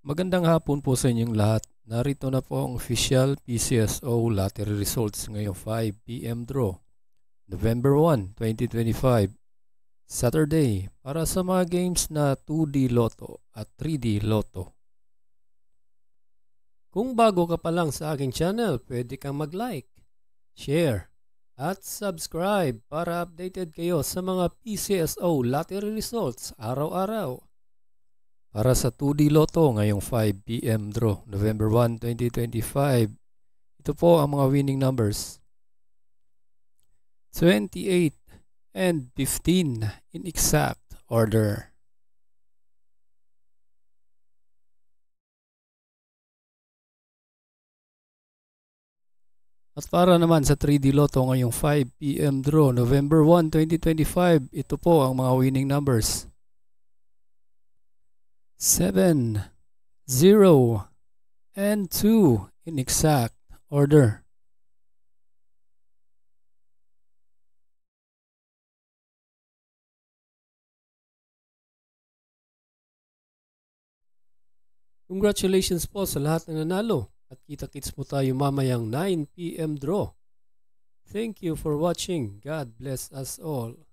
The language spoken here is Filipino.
Magandang hapon po sa inyong lahat. Narito na po ang official PCSO lottery results ngayong 5 PM draw. November 1, 2025, Saturday, para sa mga games na 2D Lotto at 3D Lotto. Kung bago ka pa lang sa aking channel, pwede kang mag-like, share, at subscribe para updated kayo sa mga PCSO lottery results araw-araw. Para sa 2D Lotto ngayong 5 PM draw, November 1, 2025, ito po ang mga winning numbers. 28 and 15 in exact order. At para naman sa 3D Lotto ngayong 5 PM draw, November 1, 2025, ito po ang mga winning numbers. 7, 0, and 2 in exact order. Congratulations po sa lahat ng nanalo at kita-kits mo tayo mamayang 9 PM draw. Thank you for watching. God bless us all.